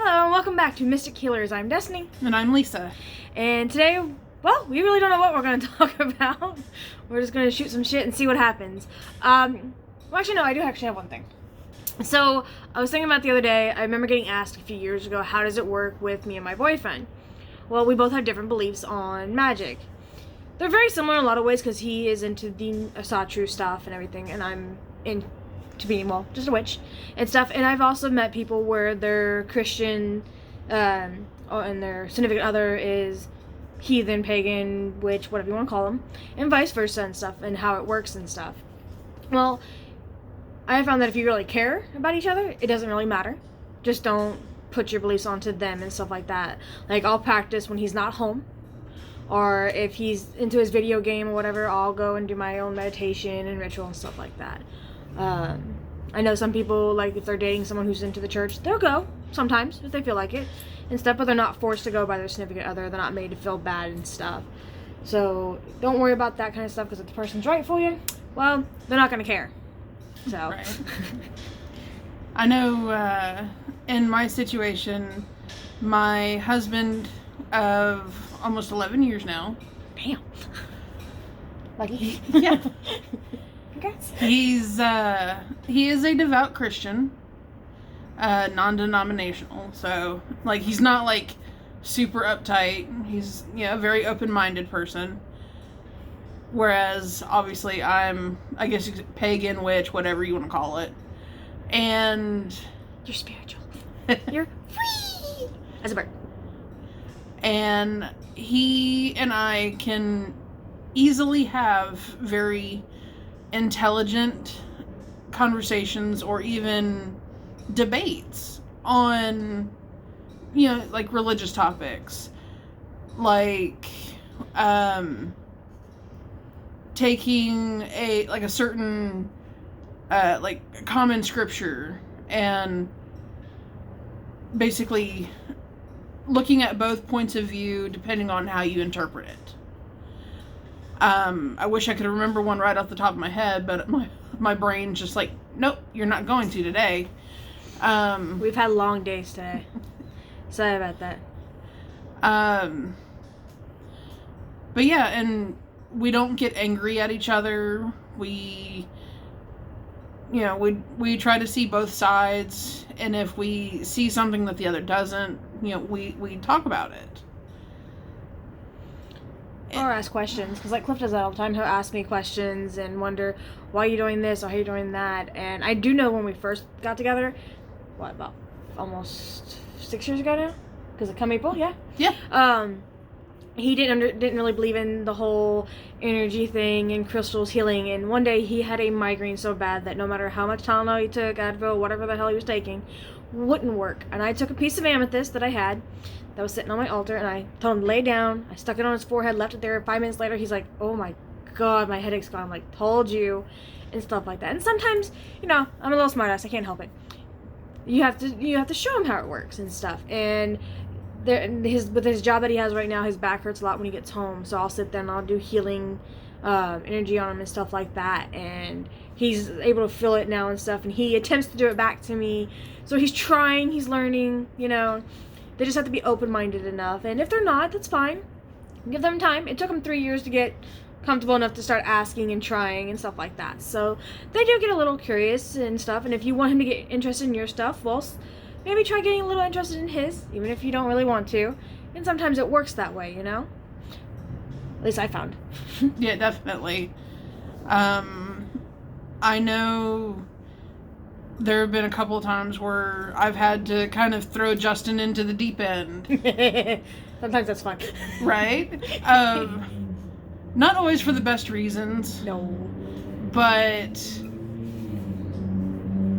Hello, and welcome back to Mystic Healers. I'm Destiny. And I'm Lisa. And today, well, we really don't know what we're going to talk about. We're just going to shoot some shit and see what happens. Well, actually, no, I do actually have one thing. So, I was thinking about the other day, I remember getting asked a few years ago, how does it work with me and my boyfriend? Well, we both have different beliefs on magic. They're very similar in a lot of ways because he is into the Asatru stuff and everything, and I'm into being, well, just a witch and stuff. And I've also met people where they're Christian, and their significant other is heathen, pagan, witch, whatever you want to call them, and vice versa and stuff, and how it works and stuff. Well, I found that if you really care about each other, it doesn't really matter. Just don't put your beliefs onto them and stuff like that. Like, I'll practice when he's not home, or if he's into his video game or whatever, I'll go and do my own meditation and ritual and stuff like that. I know some people, like, if they're dating someone who's into the church, they'll go sometimes if they feel like it and stuff, but they're not forced to go by their significant other. They're not made to feel bad and stuff. So don't worry about that kind of stuff, because if the person's right for you, well, they're not going to care. So. Right. I know in my situation, my husband of almost 11 years now. Damn. Lucky. Yeah. Congrats. He is a devout Christian, non-denominational. So, like, he's not, like, super uptight. He's, a very open-minded person. Whereas, obviously, I'm, I guess, pagan, witch, whatever you want to call it. And You're spiritual. You're free as a bird. And he and I can easily have very intelligent conversations or even debates on, like, religious topics. Like, taking a certain common scripture and basically looking at both points of view depending on how you interpret it. I wish I could remember one right off the top of my head, but my brain's just like, nope, you're not going to today. We've had long days today. Sorry about that. But yeah, and we don't get angry at each other. We try to see both sides, and if we see something that the other doesn't, we talk about it. Or ask questions, because like Cliff does that all the time. He'll ask me questions and wonder, why are you doing this or how are you doing that? And I do know when we first got together, about almost 6 years ago now? Because it come April, yeah? Yeah. He didn't really believe in the whole energy thing and crystals healing, and one day he had a migraine so bad that no matter how much Tylenol he took, Advil, whatever the hell he was taking, wouldn't work. And I took a piece of amethyst that I had that was sitting on my altar, and I told him to lay down. I stuck it on his forehead, left it there. 5 minutes later, he's like, oh my god, my headache's gone. I'm like, told you, and stuff like that. And sometimes, I'm a little smartass, I can't help it. You have to show him how it works and stuff. And with his job that he has right now, his back hurts a lot when he gets home, so I'll sit there and I'll do healing energy on him and stuff like that, and he's able to feel it now and stuff, and he attempts to do it back to me, so he's trying, he's learning, they just have to be open-minded enough, and if they're not, that's fine. Give them time. It took him 3 years to get comfortable enough to start asking and trying and stuff like that, so they do get a little curious and stuff, and if you want him to get interested in your stuff, well, maybe try getting a little interested in his, even if you don't really want to. And sometimes it works that way, At least I found. Yeah, definitely. I know there have been a couple of times where I've had to kind of throw Justin into the deep end. Sometimes that's fun. Right? Not always for the best reasons. No. But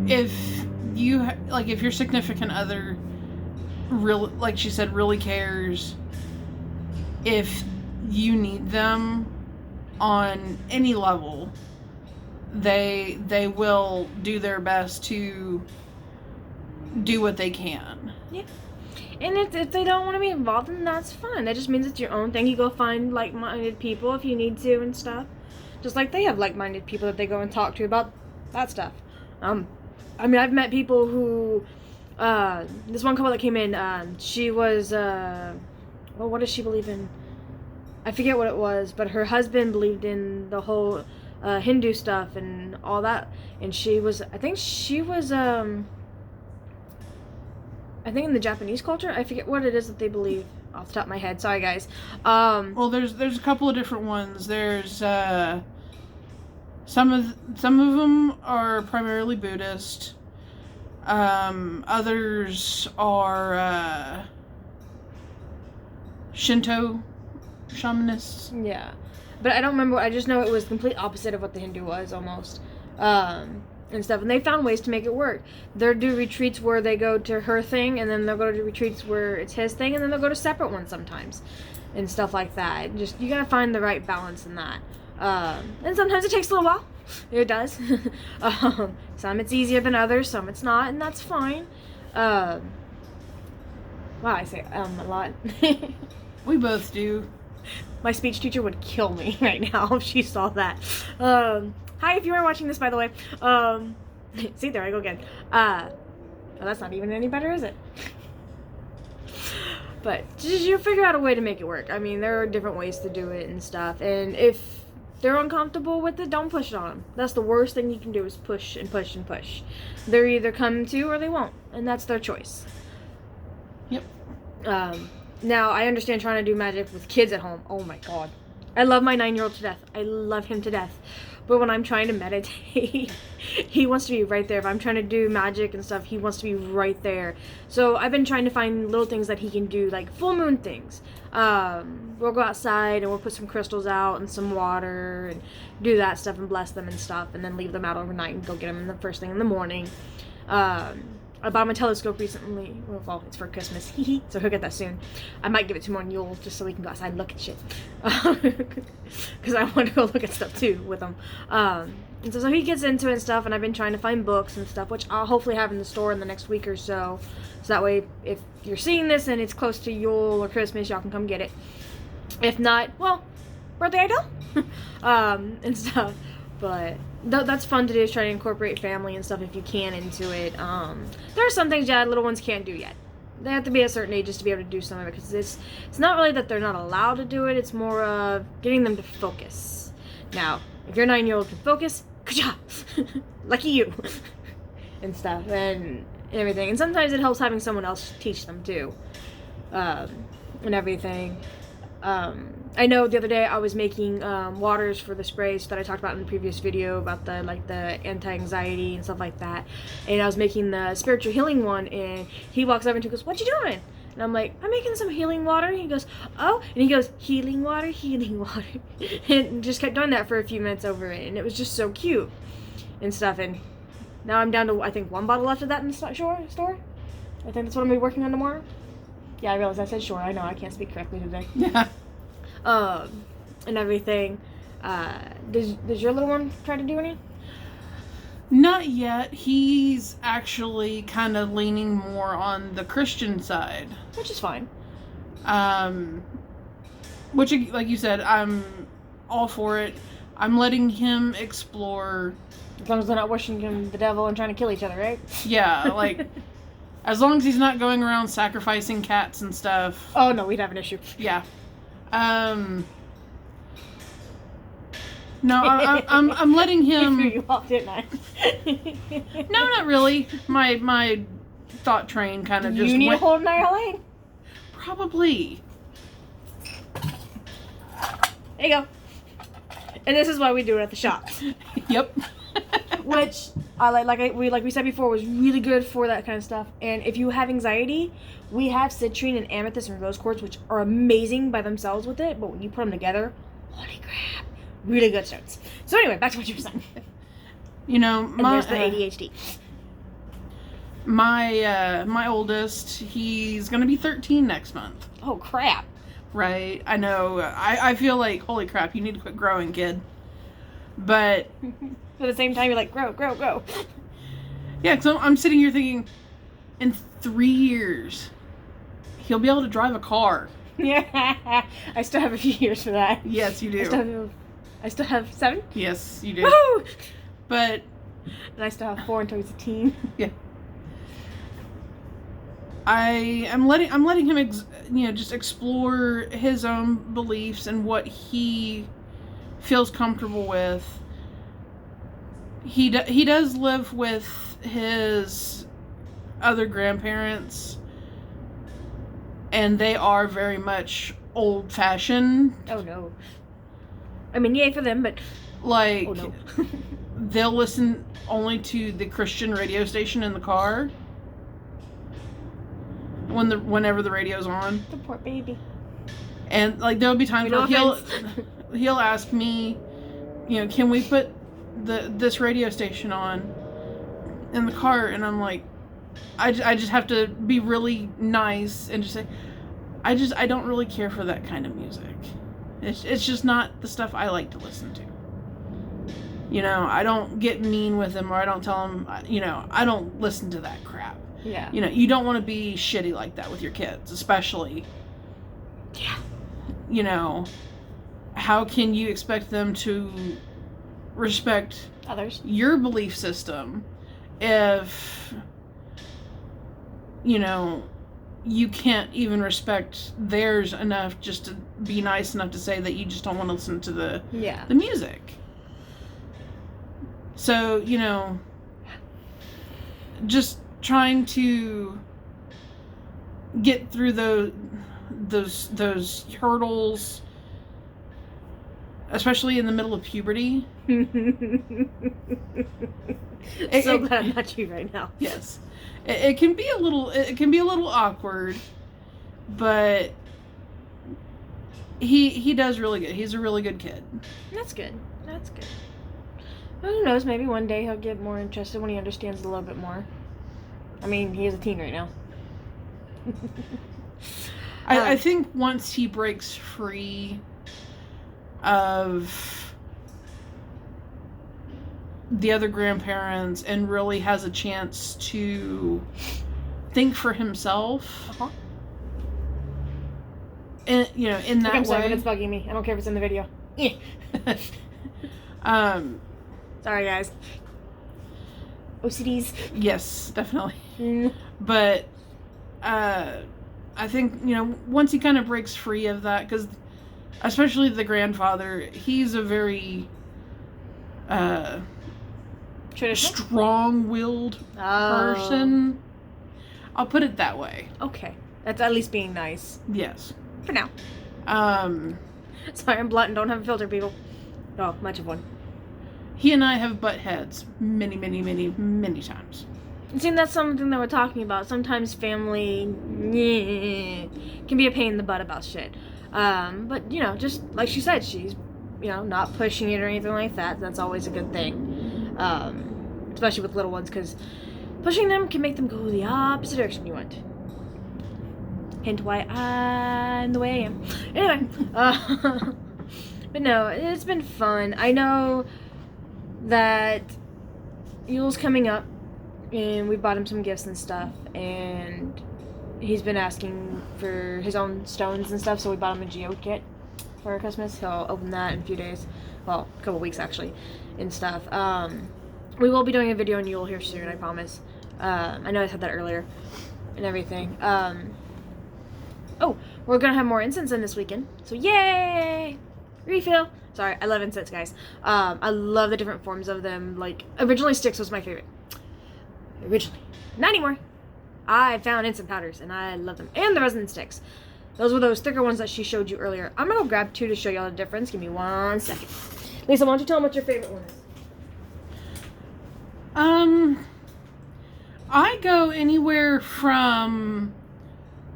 if your significant other really, like she said, really cares, if you need them on any level, they will do their best to do what they can. Yeah. And if they don't want to be involved, then that's fine. That just means it's your own thing. You go find like-minded people if you need to and stuff. Just like they have like-minded people that they go and talk to about that stuff. I mean, I've met people who This one couple that came in, she was, well, what does she believe in? I forget what it was, but her husband believed in the whole Hindu stuff and all that, and she was, I think in the Japanese culture, I forget what it is that they believe off the top of my head. Sorry, guys. Well, there's a couple of different ones. There's some of them are primarily Buddhist. Others are Shinto shamanists. Yeah, but I don't remember. I just know it was the complete opposite of what the Hindu was, almost, and stuff. And they found ways to make it work. They'll do retreats where they go to her thing, and then they'll go to retreats where it's his thing, and then they'll go to separate ones sometimes, and stuff like that. Just, you gotta find the right balance in that. And sometimes it takes a little while. It does. Some it's easier than others, some it's not, and that's fine. Wow, I say a lot. We both do. My speech teacher would kill me right now if she saw that. Hi, if you are watching this, by the way. See, there I go again. Oh, that's not even any better, is it? But just, you figure out a way to make it work. I mean, there are different ways to do it and stuff. And if they're uncomfortable with it, don't push it on them. That's the worst thing you can do, is push and push and push. They're either come to or they won't. And that's their choice. Yep. Now, I understand trying to do magic with kids at home. Oh my god. I love my 9-year-old to death. I love him to death. But when I'm trying to meditate, he wants to be right there. If I'm trying to do magic and stuff, he wants to be right there. So I've been trying to find little things that he can do, like full moon things. We'll go outside and we'll put some crystals out and some water and do that stuff and bless them and stuff, and then leave them out overnight and go get them in the first thing in the morning. I bought him a telescope recently. Well, it's for Christmas. So he'll get that soon. I might give it to him on Yule just so we can go outside and look at shit. Because I want to go look at stuff too with him. And so he gets into it and stuff, and I've been trying to find books and stuff, which I'll hopefully have in the store in the next week or so. So that way, if you're seeing this and it's close to Yule or Christmas, y'all can come get it. If not, well, birthday idol? And stuff. But that's fun to do, is try to incorporate family and stuff if you can into it. There are some things little ones can't do yet. They have to be a certain age just to be able to do some of it, because it's not really that they're not allowed to do it, it's more of getting them to focus. Now, if your 9-year-old can focus, good job! Lucky you! And stuff, and everything. And sometimes it helps having someone else teach them too. And everything. I know the other day I was making waters for the sprays that I talked about in the previous video about the anti-anxiety and stuff like that, and I was making the spiritual healing one, and he walks over and he goes, "What you doing?" And I'm like, "I'm making some healing water." He goes, "Oh," and he goes, "Healing water, healing water," and just kept doing that for a few minutes over it, and it was just so cute and stuff. And now I'm down to, I think, 1 bottle left of that in the store. I think that's what I'm gonna be working on tomorrow. Yeah, I realized I said sure. I know I can't speak correctly today. Yeah. And everything. Does your little one try to do any? Not yet. He's actually kind of leaning more on the Christian side. Which is fine. Which, like you said, I'm all for it. I'm letting him explore. As long as they're not wishing him the devil and trying to kill each other, right? Yeah, like, as long as he's not going around sacrificing cats and stuff. Oh, no, we'd have an issue. Yeah. No, I'm letting him. You threw you off, didn't I? No, not really. My thought train kind of just. You need to hold an eye lane. Probably. There you go. And this is why we do it at the shop. Yep. Which like we said before, was really good for that kind of stuff. And if you have anxiety, we have citrine and amethyst and rose quartz, which are amazing by themselves with it. But when you put them together, holy crap, really good starts. So anyway, back to what you were saying. You know, there's the ADHD. My oldest, he's gonna be 13 next month. Oh crap. Right, I know. I feel like, holy crap, you need to quit growing, kid. But at the same time, you're like, grow. Yeah, so I'm sitting here thinking, in 3 years, he'll be able to drive a car. Yeah, I still have a few years for that. Yes, you do. I still have 7. Yes, you do. Woo! But and I still have 4 until he's a teen. Yeah. I'm letting him just explore his own beliefs and what he feels comfortable with. He does live with his other grandparents, and they are very much old-fashioned. Oh no. I mean, yay for them, but like, oh no. they'll listen only to the Christian radio station in the car whenever the radio's on. The poor baby. And like there'll be times where he'll ask me, can we put this radio station on in the car? And I'm like, I just have to be really nice and just say, I don't really care for that kind of music. It's just not the stuff I like to listen to. I don't get mean with him, or I don't tell him, I don't listen to that crap. Yeah. You don't want to be shitty like that with your kids, especially. Yeah. How can you expect them to respect others, your belief system, if you can't even respect theirs enough just to be nice enough to say that you just don't want to listen to the music. So, just trying to get through those hurdles, especially in the middle of puberty. So glad I'm not you right now. Yes. It can be a little awkward, but he does really good. He's a really good kid. That's good. Well, who knows? Maybe one day he'll get more interested when he understands a little bit more. I mean, he is a teen right now. I think once he breaks free of the other grandparents and really has a chance to think for himself, and in that way. I'm sorry, but it's bugging me. I don't care if it's in the video. Sorry, guys. OCDs. Yes, definitely. But I think once he kind of breaks free of that, because especially the grandfather, he's a very strong-willed person. I'll put it that way. Okay, that's at least being nice. Yes. For now. Sorry, I'm blunt and don't have a filter, people. Oh, much of one. He and I have butt heads many, many, many, many times. See, that's something that we're talking about. Sometimes family can be a pain in the butt about shit. But, just like she said, she's, not pushing it or anything like that. That's always a good thing. Especially with little ones, because pushing them can make them go the opposite direction you want. Hint why I'm the way I am. Anyway, but no, it's been fun. I know that Yule's coming up, and we bought him some gifts and stuff, and he's been asking for his own stones and stuff, so we bought him a geode kit for Christmas. He'll open that in a few days. Well, a couple weeks, actually, and stuff. We will be doing a video on Yule here soon, I promise. I know I said that earlier and everything. Oh, we're gonna have more incense in this weekend, so yay! Refill! Sorry, I love incense, guys. I love the different forms of them. Like, originally sticks was my favorite. Originally. Not anymore. I found incense powders, and I love them. And the resin sticks. Those were those thicker ones that she showed you earlier. I'm gonna go grab two to show y'all the difference. Give me 1 second. Lisa, why don't you tell them what your favorite one is? I go anywhere from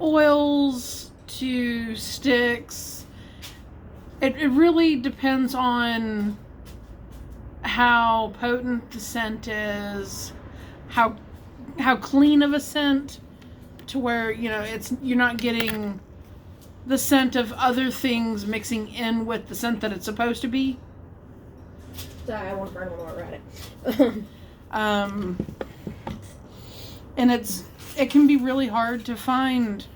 oils to sticks. It really depends on how potent the scent is, how clean of a scent, to where you're not getting the scent of other things mixing in with the scent that it's supposed to be. Sorry, I won't burn one while we're at it. And it can be really hard to find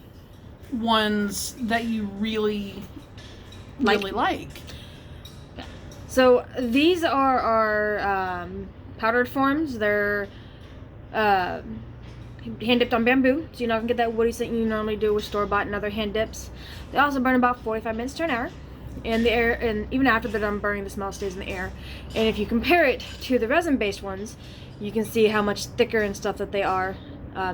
ones that you really like. So these are our powdered forms. They're hand dipped on bamboo, so you're not gonna get that woody scent you normally do with store-bought and other hand dips. They also burn about 45 minutes to an hour. And the air, and even after they're done burning, the smell stays in the air. And if you compare it to the resin-based ones, you can see how much thicker and stuff that they are.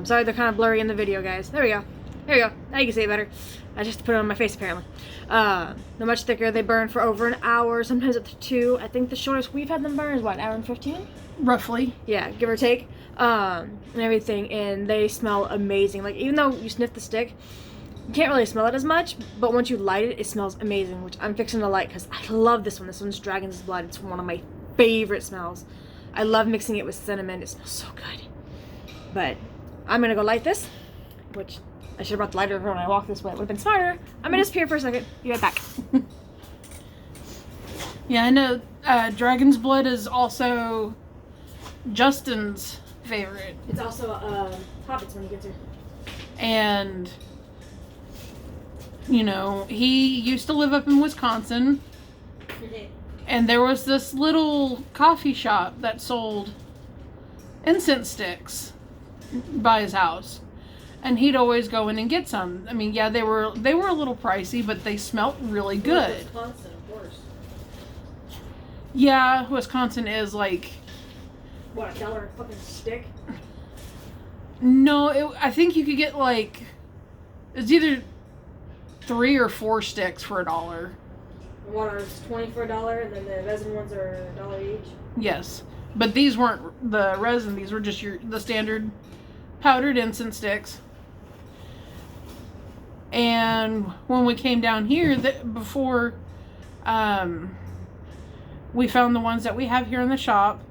Sorry, they're kind of blurry in the video, guys. There we go. There we go. Now you can see it better. I just put it on my face, apparently. They're much thicker. They burn for over an hour, sometimes up to 2. I think the shortest we've had them burn is, what, an hour and 15? Roughly. Yeah, give or take. And everything. And they smell amazing. Like, even though you sniff the stick, you can't really smell it as much, but once you light it, it smells amazing, which I'm fixing to light because I love this one. This one's Dragon's Blood. It's one of my favorite smells. I love mixing it with cinnamon. It smells so good. But I'm going to go light this, which I should have brought the lighter when I walked this way. It would have been smarter. I'm going to disappear for a second. Be right back. Yeah, I know Dragon's Blood is also Justin's favorite. It's also Hobbit's when you get to. And, you know, he used to live up in Wisconsin. And there was this little coffee shop that sold incense sticks by his house. And he'd always go in and get some. I mean, yeah, they were a little pricey, but they smelt really good. Wisconsin, of course. Yeah, Wisconsin is like... What, $1 a fucking stick? No, I think you could get like... It's either 3 or 4 sticks for $1. One is 20 for $1, and then the resin ones are $1 each. Yes, but these weren't the resin. These were just the standard powdered incense sticks. And when we came down here, before we found the ones that we have here in the shop,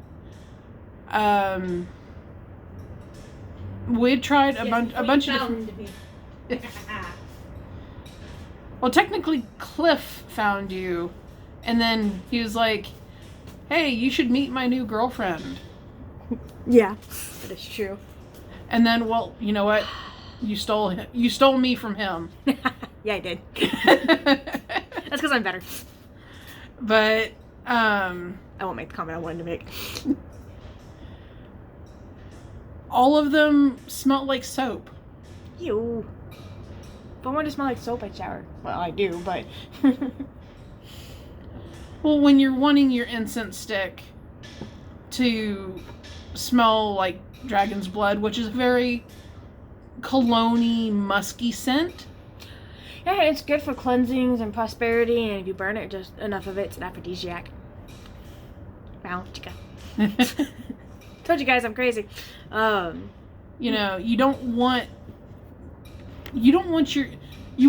we'd tried a bunch of different. Well, technically, Cliff found you, and then he was like, "Hey, you should meet my new girlfriend." Yeah, that is true. And then, well, you know what? You stole me from him. Yeah, I did. That's because I'm better. But I won't make the comment I wanted to make. All of them smelled like soap. Ew. If I want to smell like soap, I shower. Well, I do, but... Well, when you're wanting your incense stick to smell like Dragon's Blood, which is a very cologne-y, musky scent. Yeah, it's good for cleansings and prosperity, and if you burn it, just enough of it's an aphrodisiac. Wow, chica. Told you guys I'm crazy. You know, you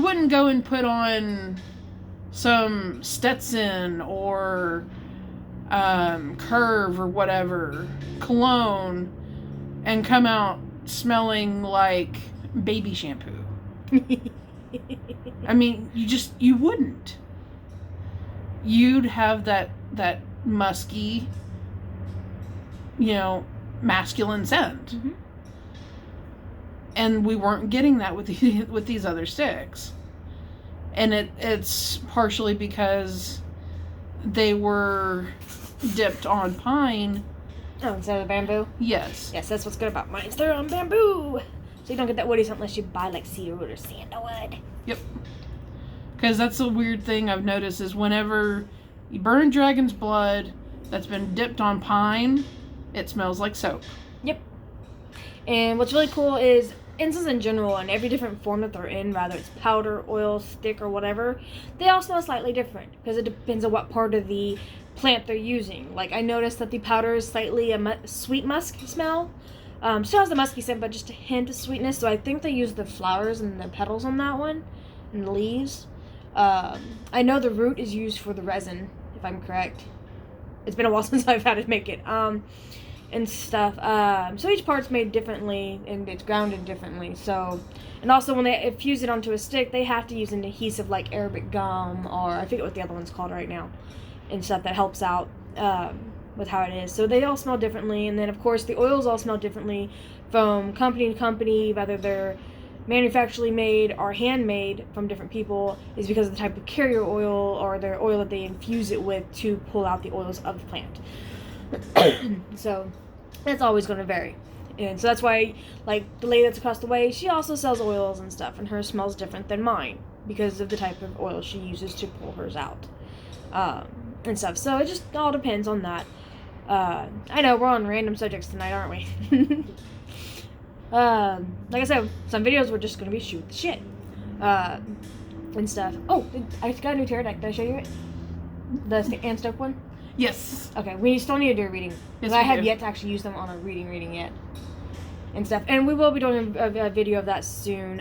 wouldn't go and put on some Stetson or Curve or whatever cologne and come out smelling like baby shampoo. I mean, you wouldn't. You'd have that musky, you know, masculine scent. Mm-hmm. And we weren't getting that with these other sticks. And it's partially because they were dipped on pine. Oh, instead of bamboo? Yes. Yes, that's what's good about mine. They're on bamboo. So you don't get that woody scent unless you buy like cedarwood or sandalwood. Yep. Because that's a weird thing I've noticed is whenever you burn Dragon's Blood that's been dipped on pine, it smells like soap. Yep. And what's really cool is incense in general, and every different form that they're in, whether it's powder, oil, stick, or whatever, they all smell slightly different because it depends on what part of the plant they're using. Like, I noticed that the powder is slightly a sweet musk smell. Still has the musky scent, but just a hint of sweetness. So I think they use the flowers and the petals on that one, and the leaves. I know the root is used for the resin, if I'm correct. It's been a while since I've had to make it. And stuff. So each part's made differently and it's grounded differently. So, and also when they fuse it onto a stick, they have to use an adhesive like Arabic gum, or I forget what the other one's called right now, and stuff that helps out with how it is. So they all smell differently, and then of course the oils all smell differently from company to company, whether they're manufacturally made or handmade from different people, is because of the type of carrier oil or their oil that they infuse it with to pull out the oils of the plant. So that's always going to vary. And so that's why, like, the lady that's across the way, she also sells oils and stuff, and hers smells different than mine because of the type of oil she uses to pull hers out, and stuff. So it just all depends on that. I know we're on random subjects tonight, aren't we? Like I said, some videos we're just gonna be shooting the shit, and stuff. Oh, I got a new tarot deck. Did I show you it? The Ann Stoke one? Yes. Okay, we still need to do a reading. Yes, I have yet to actually use them on a reading yet. And stuff. And we will be doing a video of that soon,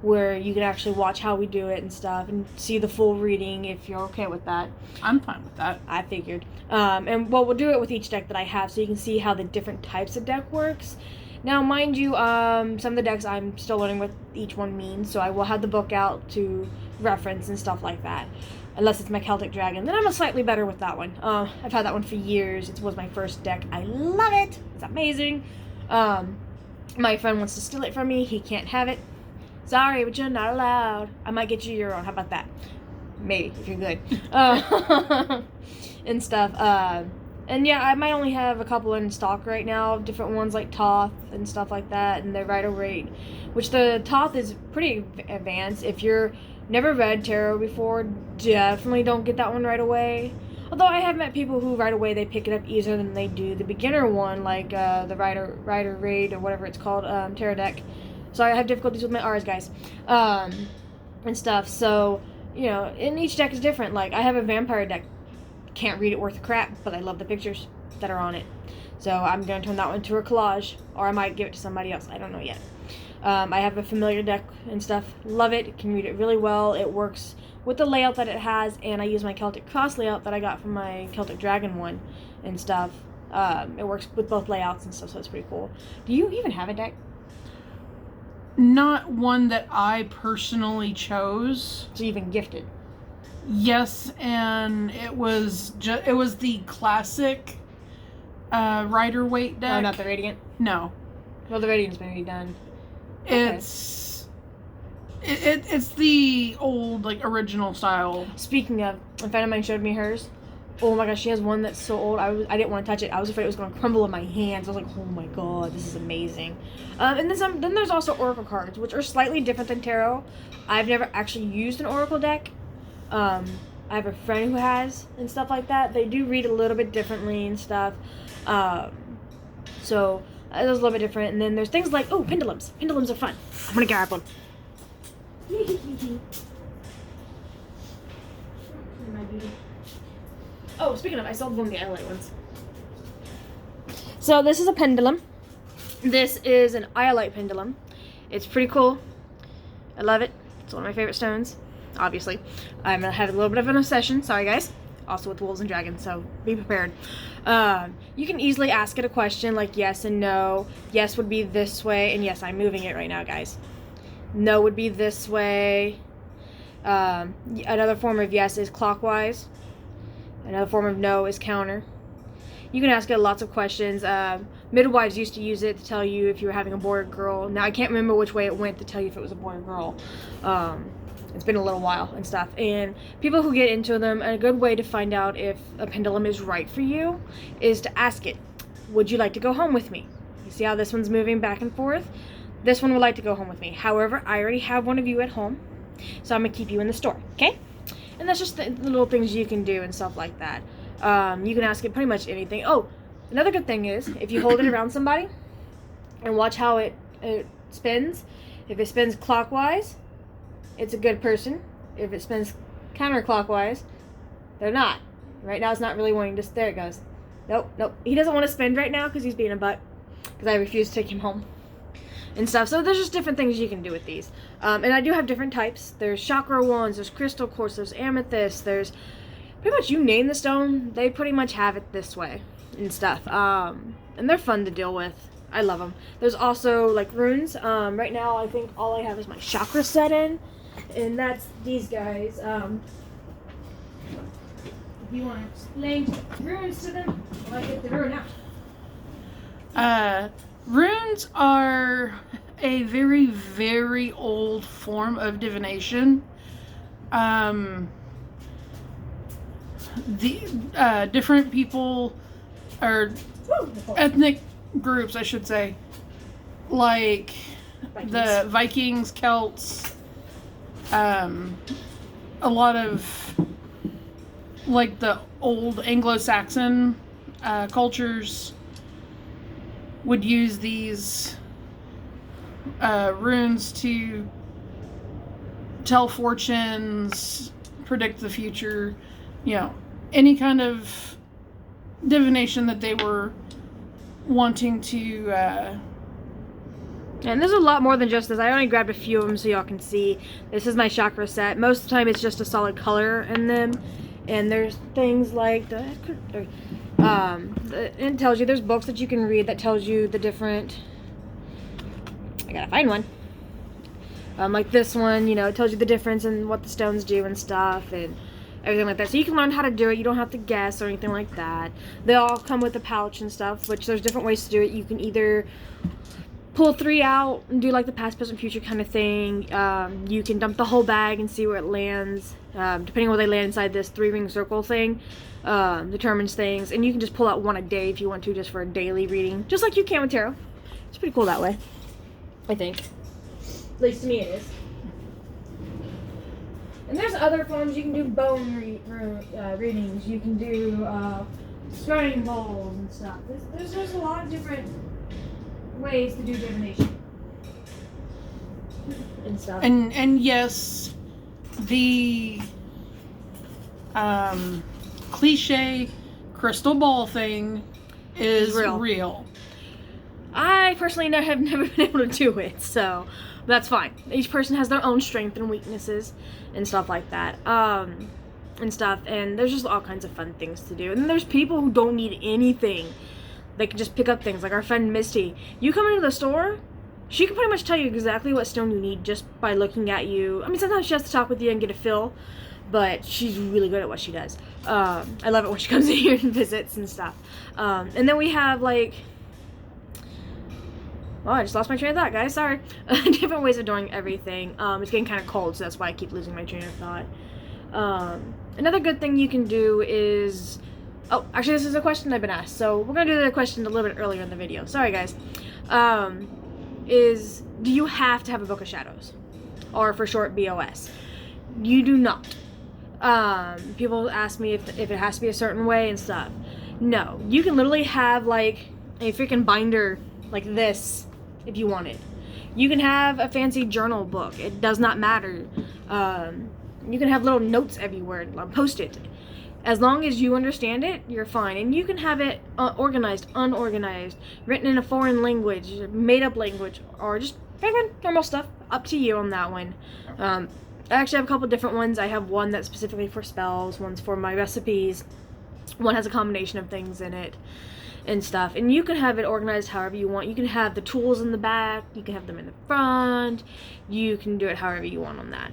where you can actually watch how we do it and stuff, and see the full reading if you're okay with that. I'm fine with that. I figured. And well, we'll do it with each deck that I have, so you can see how the different types of deck works. Now, mind you, some of the decks I'm still learning what each one means, so I will have the book out to reference and stuff like that. Unless it's my Celtic Dragon, then I'm slightly better with that one. I've had that one for years. It was my first deck. I love it. It's amazing. My friend wants to steal it from me. He can't have it. Sorry, but you're not allowed. I might get you your own. How about that? Maybe, if you're good. And stuff. And yeah, I might only have a couple in stock right now. Different ones like Toth and stuff like that. And the Rider Waite. Which the Toth is pretty advanced. If you're never read tarot before, definitely don't get that one right away. Although I have met people who right away they pick it up easier than they do the beginner one, like the Rider Raid or whatever it's called, tarot deck. Sorry, I have difficulties with my R's, guys, and stuff. So you know, and each deck is different. Like I have a vampire deck, can't read it worth a crap, but I love the pictures that are on it. So I'm gonna turn that one into a collage, or I might give it to somebody else. I don't know yet. I have a familiar deck and stuff. Love it. Can read it really well. It works with the layout that it has, and I use my Celtic Cross layout that I got from my Celtic Dragon one and stuff. It works with both layouts and stuff, so it's pretty cool. Do you even have a deck? Not one that I personally chose. So you've been gifted? Yes, and it was the classic Rider Waite deck. Oh, not the Radiant? No. Well, the Radiant's been redone. It's the old, like, original style. Speaking of, a friend of mine showed me hers. Oh my gosh, she has one that's so old. I didn't want to touch it. I was afraid it was going to crumble in my hands. I was like, oh my god, this is amazing. And then there's also Oracle cards, which are slightly different than tarot. I've never actually used an Oracle deck. I have a friend who has and stuff like that. They do read a little bit differently and stuff. So it was a little bit different. And then there's things like, oh, pendulums. Pendulums are fun. I'm going to grab one. Oh, speaking of, I sold one of the Iolite ones. So this is a pendulum. This is an Iolite pendulum. It's pretty cool. I love it. It's one of my favorite stones, obviously. I'm going to have a little bit of an obsession. Sorry, guys. Also with wolves and dragons, so be prepared. You can easily ask it a question like yes and no. Yes would be this way, and yes, I'm moving it right now, guys. No would be this way. Another form of yes is clockwise. Another form of no is counter. You can ask it lots of questions. Midwives used to use it to tell you if you were having a boy or girl. Now I can't remember which way it went to tell you if it was a boy or girl. It's been a little while and stuff. And people who get into them, a good way to find out if a pendulum is right for you is to ask it, would you like to go home with me? You see how this one's moving back and forth? This one would like to go home with me. However, I already have one of you at home, so I'm going to keep you in the store, okay? And that's just the little things you can do and stuff like that. You can ask it pretty much anything. Oh, another good thing is, if you hold it around somebody and watch how it spins, if it spins clockwise, it's a good person. If it spins counterclockwise, they're not. Right now it's not really wanting to, there it goes. Nope. He doesn't want to spin right now because he's being a butt, because I refuse to take him home and stuff. So there's just different things you can do with these. And I do have different types. There's chakra ones, there's crystal quartz, there's amethyst, there's pretty much you name the stone, they pretty much have it this way and stuff. And they're fun to deal with. I love them. There's also like runes. Right now I think all I have is my chakra set in, and that's these guys. If you want to explain runes to them, I get the rune out. Runes are a very, very old form of divination. The different people or ethnic groups, I should say, like the Vikings, Celts, a lot of like the old Anglo-Saxon cultures would use these runes to tell fortunes, predict the future, any kind of divination that they were wanting to. And there's a lot more than just this. I only grabbed a few of them so y'all can see. This is my chakra set. Most of the time it's just a solid color in them. And there's things like it tells you, there's books that you can read that tells you the different, I gotta find one. Like this one, it tells you the difference in what the stones do and stuff and everything like that. So you can learn how to do it. You don't have to guess or anything like that. They all come with a pouch and stuff, which there's different ways to do it. You can either pull 3 out and do like the past, present, future kind of thing. You can dump the whole bag and see where it lands. Depending on where they land inside this 3-ring circle thing, determines things. And you can just pull out one a day if you want to, just for a daily reading. Just like you can with tarot. It's pretty cool that way, I think. At least to me it is. And there's other forms. You can do bone readings. You can do scrying bowls and stuff. There's a lot of different ways to do divination and stuff. And yes, the cliche crystal ball thing is real. I personally have never been able to do it, so that's fine. Each person has their own strengths and weaknesses and stuff like that. And there's just all kinds of fun things to do. And then there's people who don't need anything. They can just pick up things, like our friend Misty. You come into the store, she can pretty much tell you exactly what stone you need just by looking at you. I mean, sometimes she has to talk with you and get a feel, but she's really good at what she does. I love it when she comes in here and visits and stuff. And then we have, like, oh, I just lost my train of thought, guys. Sorry. Different ways of doing everything. It's getting kind of cold, so that's why I keep losing my train of thought. Another good thing you can do is... Oh, actually, this is a question I've been asked. So we're going to do the question a little bit earlier in the video. Sorry, guys. Do you have to have a Book of Shadows? Or for short, BOS. You do not. People ask me if it has to be a certain way and stuff. No. You can literally have, like, a freaking binder like this if you want it. You can have a fancy journal book. It does not matter. You can have little notes everywhere, Post-it. As long as you understand it, you're fine. And you can have it organized, unorganized, written in a foreign language, made up language, or just normal stuff. Up to you on that one. I actually have a couple different ones. I have one that's specifically for spells, one's for my recipes, one has a combination of things in it and stuff. And you can have it organized however you want. You can have the tools in the back, you can have them in the front, you can do it however you want on that.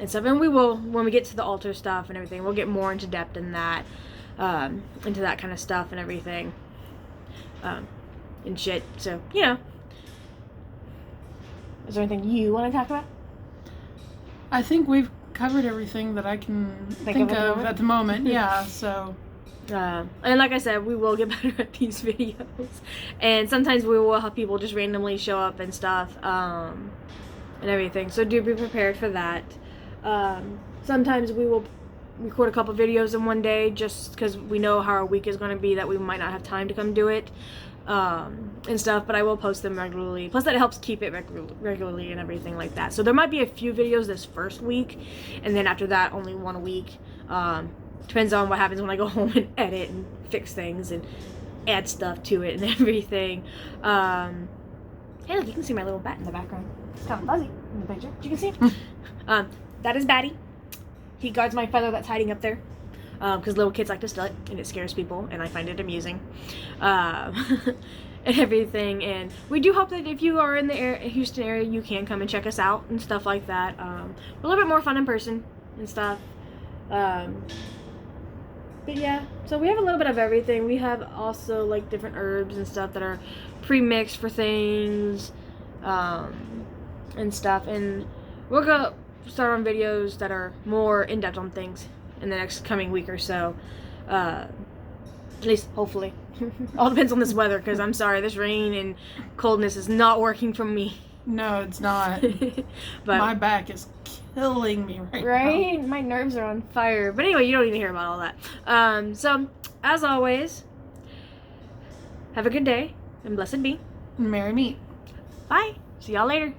And stuff, and we will, when we get to the altar stuff and everything, we'll get more into depth in that, into that kind of stuff and everything, and shit. So, is there anything you want to talk about? I think we've covered everything that I can think of at the moment. Yeah, so. And like I said, we will get better at these videos, and sometimes we will have people just randomly show up and stuff, and everything, so do be prepared for that. Sometimes we will record a couple videos in one day just because we know how our week is going to be, that we might not have time to come do it, and stuff, but I will post them regularly. Plus that helps keep it regularly and everything like that. So there might be a few videos this first week, and then after that only one a week. Depends on what happens when I go home and edit and fix things and add stuff to it and everything. Hey, look, you can see my little bat in the background. It's kind of fuzzy in the picture. You can see him. That is Batty. He guards my feather that's hiding up there. Because little kids like to steal it, and it scares people, and I find it amusing. And everything. And we do hope that if you are in the Houston area, you can come and check us out and stuff like that. We're a little bit more fun in person and stuff. But yeah, so we have a little bit of everything. We have also like different herbs and stuff that are pre-mixed for things, and stuff. And we'll go start on videos that are more in-depth on things in the next coming week or so. At least, hopefully. All depends on this weather, because I'm sorry, this rain and coldness is not working for me. No, it's not. But my back is killing me right now. right? My nerves are on fire. But anyway, you don't need to hear about all that. So, as always, have a good day, and blessed be. Merry meet. Bye. See y'all later.